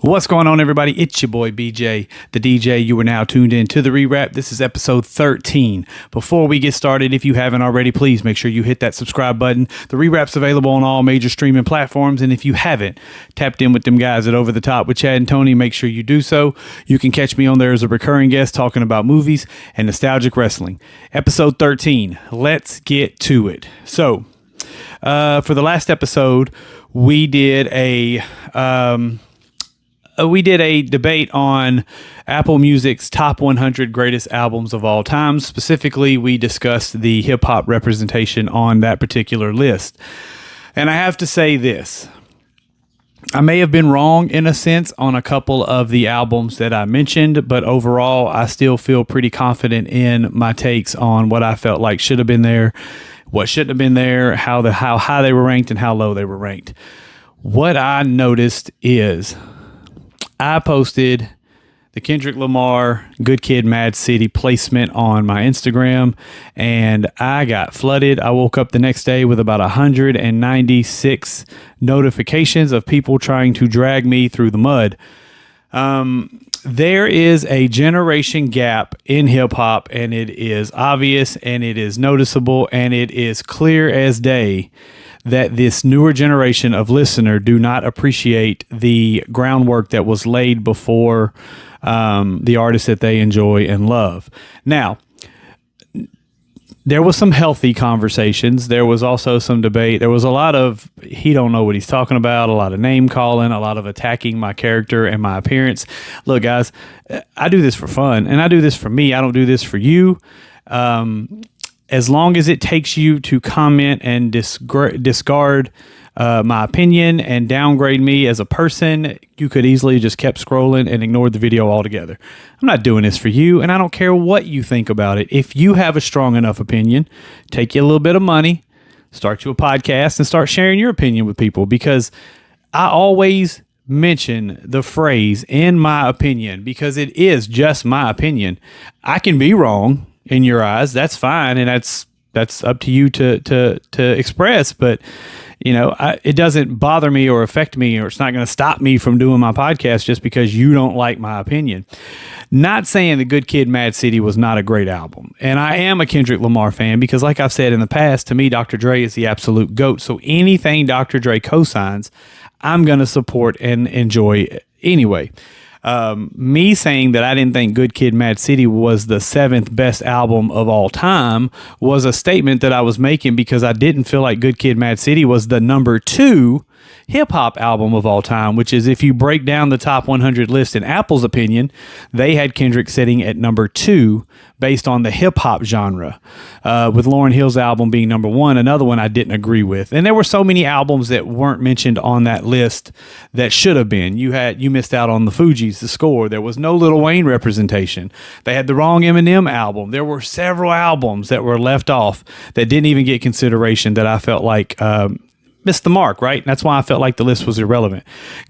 What's going on, everybody? It's your boy BJ, the DJ. You are now tuned in to the Rewrap. This is episode 13. Before we get started, if you haven't already, please make sure you hit that subscribe button. The Rewrap's available on all major streaming platforms, and if you haven't tapped in with them guys at Over the Top with Chad and Tony, make sure you do so. You can catch me on there as a recurring guest talking about movies and nostalgic wrestling. Episode 13. Let's get to it. So, for the last episode, we did a debate on Apple Music's top 100 greatest albums of all time. Specifically, we discussed the hip hop representation on that particular list. And I have to say this. I may have been wrong in a sense on a couple of the albums that I mentioned, but overall, I still feel pretty confident in my takes on what I felt like should have been there, what shouldn't have been there, how high they were ranked, and how low they were ranked. What I noticed is I posted the Kendrick Lamar Good Kid, Mad City placement on my Instagram, and I got flooded. I woke up the next day with about 196 notifications of people trying to drag me through the mud. There is a generation gap in hip hop, and it is obvious, and it is noticeable, and it is clear as day that this newer generation of listener do not appreciate the groundwork that was laid before the artists that they enjoy and love. Now, there was some healthy conversations. There was also some debate. There was a lot of, he don't know what he's talking about, a lot of name calling, a lot of attacking my character and my appearance. Look, guys, I do this for fun, and I do this for me. I don't do this for you. As long as it takes you to comment and discard my opinion and downgrade me as a person, you could easily just kept scrolling and ignored the video altogether. I'm not doing this for you, and I don't care what you think about it. If you have a strong enough opinion, take you a little bit of money, start you a podcast, and start sharing your opinion with people, because I always mention the phrase "in my opinion" because it is just my opinion. I can be wrong in your eyes. That's fine, and that's up to you to express. But you know, it doesn't bother me or affect me, or it's not going to stop me from doing my podcast just because you don't like my opinion. Not saying the Good Kid, Mad City was not a great album, and I am a Kendrick Lamar fan because, like I've said in the past, to me, Dr. Dre is the absolute GOAT. So anything Dr. Dre co-signs, I'm going to support and enjoy anyway. Me saying that I didn't think Good Kid, Mad City was the 7th best album of all time was a statement that I was making because I didn't feel like Good Kid, Mad City was the number 2 hip-hop album of all time, which is, if you break down the top 100 list in Apple's opinion, they had Kendrick sitting at number 2 based on the hip-hop genre, with Lauryn Hill's album being number 1, another one I didn't agree with. And there were so many albums that weren't mentioned on that list that should have been. You missed out on the Fugees, The Score. There was no Lil Wayne representation. They had the wrong Eminem album. There were several albums that were left off that didn't even get consideration that I felt like missed the mark, right? And that's why I felt like the list was irrelevant.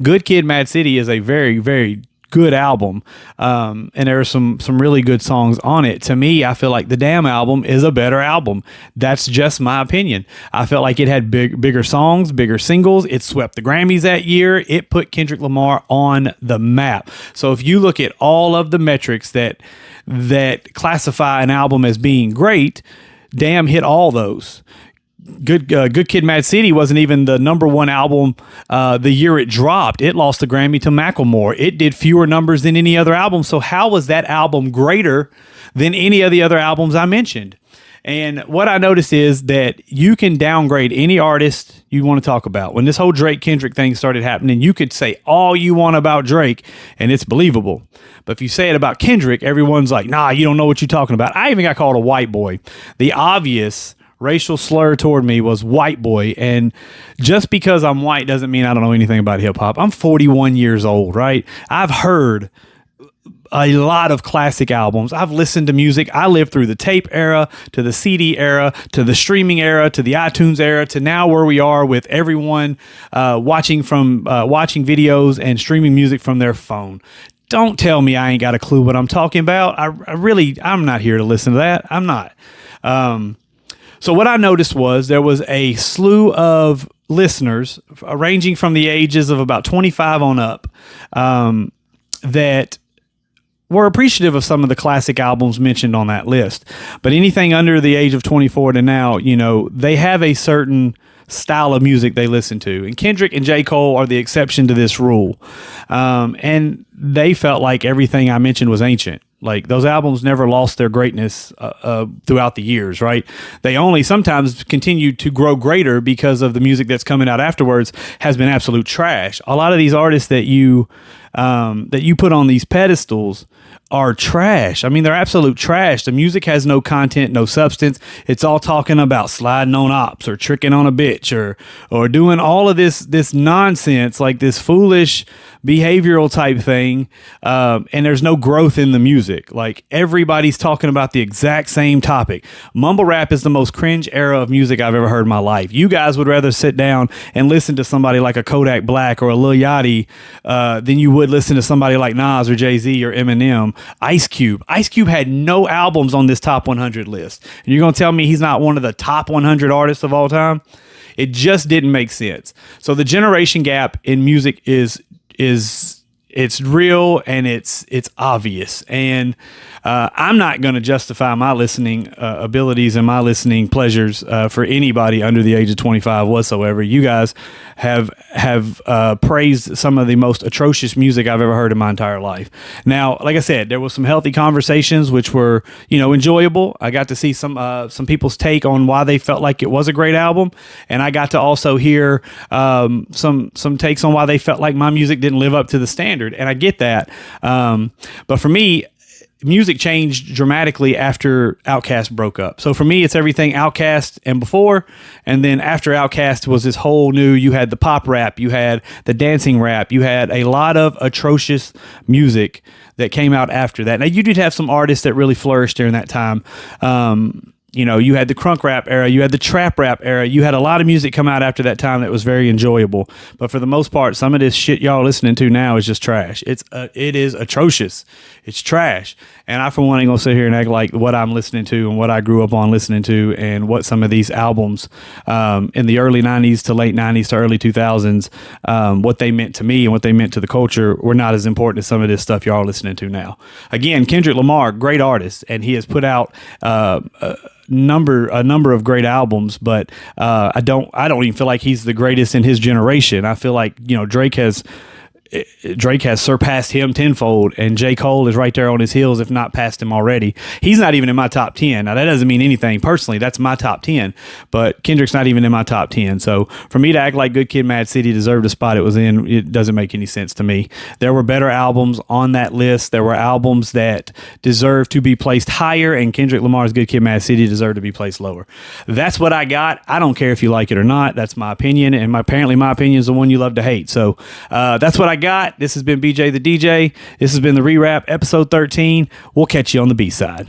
Good Kid, Mad City is a very, very good album, and there are some really good songs on it. To me, I feel like the Damn album is a better album. That's just my opinion. I felt like it had bigger songs, bigger singles. It swept the Grammys that year. It put Kendrick Lamar on the map. So if you look at all of the metrics that classify an album as being great, Damn hit all those. Good Kid, Mad City wasn't even the number 1 album the year it dropped. It lost the Grammy to Macklemore. It did fewer numbers than any other album. So how was that album greater than any of the other albums I mentioned? And what I noticed is that you can downgrade any artist you want to talk about. When this whole Drake-Kendrick thing started happening, you could say all you want about Drake, and it's believable. But if you say it about Kendrick, everyone's like, nah, you don't know what you're talking about. I even got called a white boy. The obvious racial slur toward me was white boy, and just because I'm white doesn't mean I don't know anything about hip hop. I'm 41 years old, right? I've heard a lot of classic albums. I've listened to music. I lived through the tape era, to the CD era, to the streaming era, to the iTunes era, to now where we are with everyone watching videos and streaming music from their phone. Don't tell me I ain't got a clue what I'm talking about. I'm not here to listen to that. I'm not. So what I noticed was there was a slew of listeners, ranging from the ages of about 25 on up, that were appreciative of some of the classic albums mentioned on that list. But anything under the age of 24 to now, they have a certain style of music they listen to. And Kendrick and J. Cole are the exception to this rule. And they felt like everything I mentioned was ancient. Like, those albums never lost their greatness throughout the years, right? They only sometimes continue to grow greater because of the music that's coming out afterwards has been absolute trash. A lot of these artists that you put on these pedestals are trash. I mean, they're absolute trash. The music has no content, no substance. It's all talking about sliding on ops or tricking on a bitch or doing all of this nonsense, like this foolish behavioral type thing. And there's no growth in the music. Like, everybody's talking about the exact same topic. Mumble rap is the most cringe era of music I've ever heard in my life. You guys would rather sit down and listen to somebody like a Kodak Black or a Lil Yachty than you would listen to somebody like Nas or Jay-Z or Eminem. Ice Cube had no albums on this top 100 list. And you're going to tell me he's not one of the top 100 artists of all time? It just didn't make sense. So the generation gap in music is it's real and it's obvious. And I'm not going to justify my listening abilities and my listening pleasures for anybody under the age of 25 whatsoever. You guys have praised some of the most atrocious music I've ever heard in my entire life. Now, like I said, there was some healthy conversations which were, enjoyable. I got to see some people's take on why they felt like it was a great album, and I got to also hear some takes on why they felt like my music didn't live up to the standard, and I get that. But for me, music changed dramatically after Outkast broke up. So for me, it's everything Outkast and before, and then after Outkast was this whole new, you had the pop rap, you had the dancing rap, you had a lot of atrocious music that came out after that. Now, you did have some artists that really flourished during that time. You had the crunk rap era, you had the trap rap era, you had a lot of music come out after that time that was very enjoyable. But for the most part, some of this shit y'all listening to now is just trash. It is atrocious. It's trash. And I, for one, ain't gonna sit here and act like what I'm listening to and what I grew up on listening to and what some of these albums in the early 90s to late 90s to early 2000s, what they meant to me and what they meant to the culture were not as important as some of this stuff y'all are listening to now. Again, Kendrick Lamar, great artist, and he has put out a number of great albums, but I don't even feel like he's the greatest in his generation. I feel like Drake has surpassed him tenfold, and J. Cole is right there on his heels, if not past him already. He's not even in my top 10. Now, that doesn't mean anything personally. That's my top 10, but Kendrick's not even in my top 10. So for me to act like Good Kid, Mad City deserved the spot it was in, it doesn't make any sense to me. There were better albums on that list. There were albums that deserved to be placed higher, and Kendrick Lamar's Good Kid, Mad City deserved to be placed lower. That's what I got. I don't care if you like it or not. That's my opinion, and apparently my opinion is the one you love to hate. So that's what I got. This has been BJ the DJ. This has been the Rewrap, episode 13. We'll catch you on the B-side.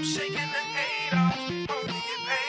Shaking the 8 off, only get paid.